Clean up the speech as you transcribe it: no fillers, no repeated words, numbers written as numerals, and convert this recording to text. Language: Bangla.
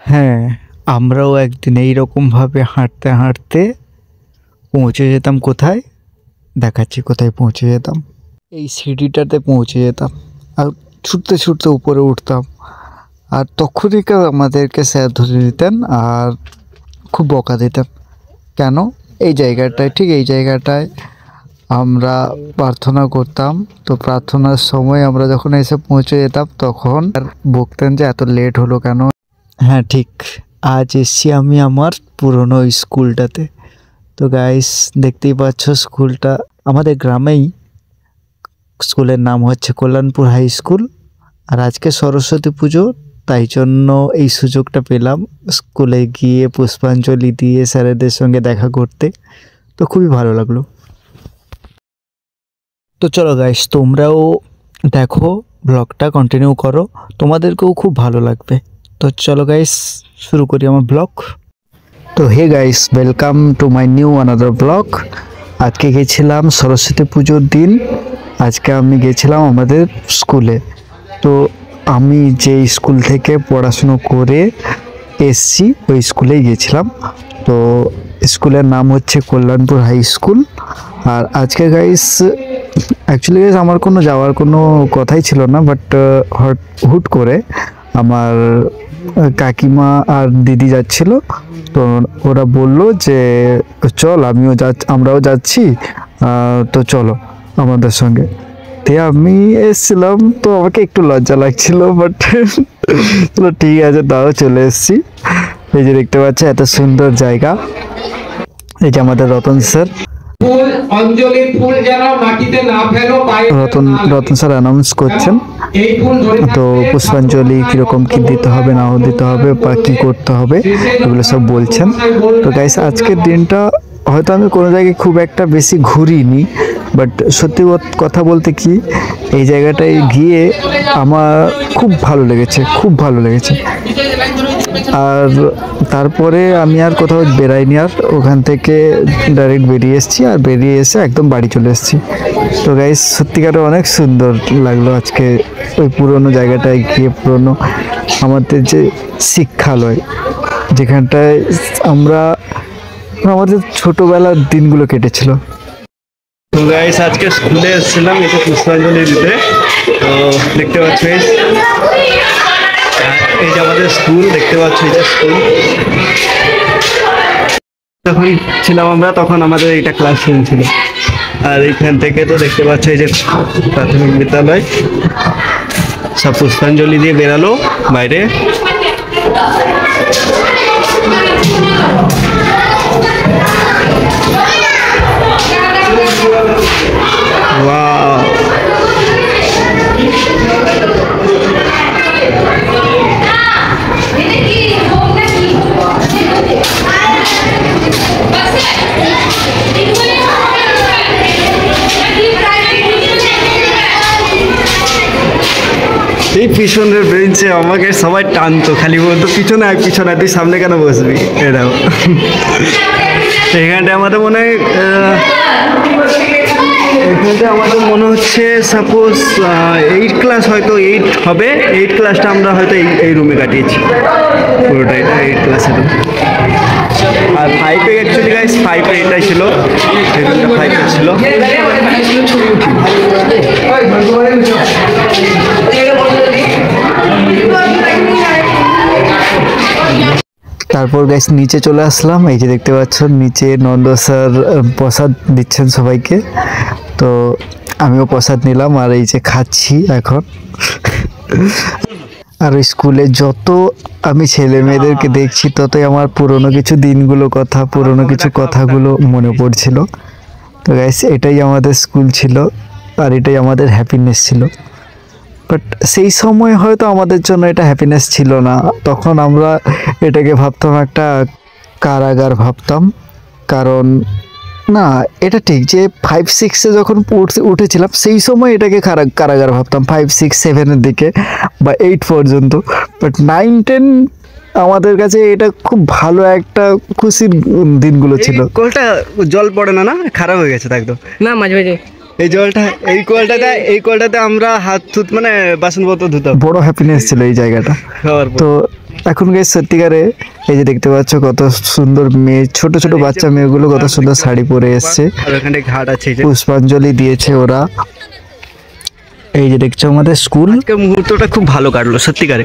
হ্যাঁ, আমরাও একদিন এইরকমভাবে হাঁটতে হাঁটতে পৌঁছে যেতাম কোথায়, দেখাচ্ছি কোথায় পৌঁছে যেতাম। এই সিঁড়িটাতে পৌঁছে যেতাম আর ছুটতে ছুটতে উপরে উঠতাম। আর তখনই আমাদেরকে স্যার ধরে নিতেন আর খুব বকা দিতেন। কেন? এই জায়গাটায়, ঠিক এই জায়গাটায় আমরা প্রার্থনা করতাম। তো প্রার্থনার সময় আমরা যখন এসে পৌঁছে যেতাম তখন আর বকতেন যে এত লেট হলো কেন। হ্যাঁ ঠিক, আজ এসছি আমি আমার পুরনো স্কুলটাতে। তো গাইস দেখতেই পাচ্ছ স্কুলটা আমাদের গ্রামেই। স্কুলের নাম হচ্ছে কল্যাণপুর হাই স্কুল। আর আজকে সরস্বতী পুজো, তাই জন্য এই সুযোগটা পেলাম স্কুলে গিয়ে পুষ্পাঞ্জলি দিয়ে স্যারেদের সঙ্গে দেখা করতে। তো খুবই ভালো লাগলো। তো চলো গাইস, তোমরাও দেখো, ব্লগটা কন্টিনিউ করো, তোমাদেরকেও খুব ভালো লাগবে। তো চলো গাইস, শুরু করি আমার ব্লগ। তো hey guys, welcome to my new another blog. আজকে গেছিলাম সরস্বতী পুজোর দিন। আজকে আমি গেছিলাম আমাদের স্কুলে। তো আমি যে স্কুল থেকে পড়াশুনো করে এসছি ওই স্কুলেই গেছিলাম। তো স্কুলের নাম হচ্ছে কল্যাণপুর হাই স্কুল। আর আজকে গাইস অ্যাকচুয়ালি গাইস আমার কোনো যাওয়ার কোনো কথাই ছিল না, বাট হুট করে আমার কাকিমা আর দিদি যাচ্ছিল। তো ওরা বলল যে চল, আমরাও যাচ্ছি, তো চলো আমাদের সঙ্গে। তে আমি এসেছিলাম, তো আমাকে একটু লজ্জা লাগছিল, বাট চলো ঠিক আছে, তাও চলে এসেছি। এই যে দেখতে পাচ্ছি এত সুন্দর জায়গা। এই যে আমাদের Ratan sir, Ratan sir announce করছেন। তো পুষ্পাঞ্জলি কিরকম কি দিতে হবে না দিতে হবে বা কি করতে হবে এগুলো সব বলছেন। তো গাইস আজকের দিনটা হয়তো আমি কোনো জায়গায় খুব একটা বেশি ঘুরিনি, বাট সত্যি কথা বলতে কি এই জায়গাটায় গিয়ে আমার খুব ভালো লেগেছে, খুব ভালো লেগেছে। আর তারপরে আমি আর কোথাও বেরাইনি, আর ওখান থেকে ডাইরেক্ট বেরিয়ে এসেছি, আর বেরিয়ে এসে একদম বাড়ি চলে এসেছি। তো গাইস সত্যিকারে অনেক সুন্দর লাগলো আজকে ওই পুরনো জায়গাটায় গিয়ে, পুরনো আমাদের যে শিক্ষালয়, যেখানটায় আমাদের ছোটবেলার দিনগুলো কেটেছিল। তো গাইস আজকে স্কুলে এসেছিলাম এসে পুষ্পাঞ্জলি দিতে। তো দেখতে পাচ্ছ এই যে আমাদের স্কুল, দেখতে পাচ্ছ এই যে স্কুল। যখন ছিলাম আমরা তখন আমাদের এইটা ক্লাসরুম ছিল। আর এইখান থেকে তো দেখতে পাচ্ছ এই যে প্রাথমিক বিদ্যালয়। সব পুষ্পাঞ্জলি দিয়ে বেরালো বাইরে। এই পিছনের বেঞ্চে আমাকে সবাই টানতো, খালি বলতো পিছনে আয় পিছনে, তুই সামনে কেন বসবি। এটাও এখানটা আমাদের মনে হয়, এখানটা আমাদের মনে হচ্ছে সাপোজ 8 ক্লাস, হয়তো 8 হবে। 8 ক্লাসটা আমরা হয়তো এই রুমে কাটিয়েছি পুরোটাই, 8 ক্লাসের রুম। আর 5-এ অ্যাকচুয়ালি গাইস 5-এ এটাই ছিল, 5-এ ছিল। তারপর গাইস নিচে চলে আসলাম। এই যে দেখতে পাচ্ছ নিচে নন্দ স্যার প্রসাদ দিচ্ছেন সবাইকে। তো আমিও প্রসাদ নিলাম আর এই যে খাচ্ছি এখন। আর স্কুলে যত আমি ছেলে মেয়েদেরকে দেখছি ততই আমার পুরনো কিছু দিনগুলো কথা, পুরনো কিছু কথাগুলো মনে পড়ছিল। তো গাইস এটাই আমাদের স্কুল ছিল আর এটাই আমাদের হ্যাপিনেস ছিল। বাট সেই সময় হয়তো আমাদের জন্য এটা হ্যাপিনেস ছিল না, তখন আমরা এটাকে ভাবতাম একটা কারাগার ভাবতাম। কারণ না, এটা ঠিক যে 5-6-এ যখন উঠেছিলাম সেই সময় এটাকে কারাগার ভাবতাম, 5-6-7-এর দিকে বা 8 পর্যন্ত। বাট 9-10 আমাদের কাছে এটা খুব ভালো একটা খুশির দিনগুলো ছিল। কলটা জল পড়ে না, না খারাপ হয়ে গেছে একদম না, মাঝে মাঝে এই জলটা, এই কলটাতে আমরা হাত মানে বাসনপত্র ধুতাম। বড় হ্যাপিনেস ছিল এই জায়গাটা। তো এখন গাইস সত্যিকারে এই যে দেখতে পাচ্ছ কত সুন্দর মেয়ে, ছোট ছোট বাচ্চা মেয়েগুলো কত সুন্দর শাড়ি পরে এসছে, আর ওখানে ঘাট আছে, পুষ্পাঞ্জলি দিয়েছে ওরা। এই যে দেখছো আমাদের স্কুল। আজকের মুহূর্তটা খুব ভালো কাটলো সত্যিকারে।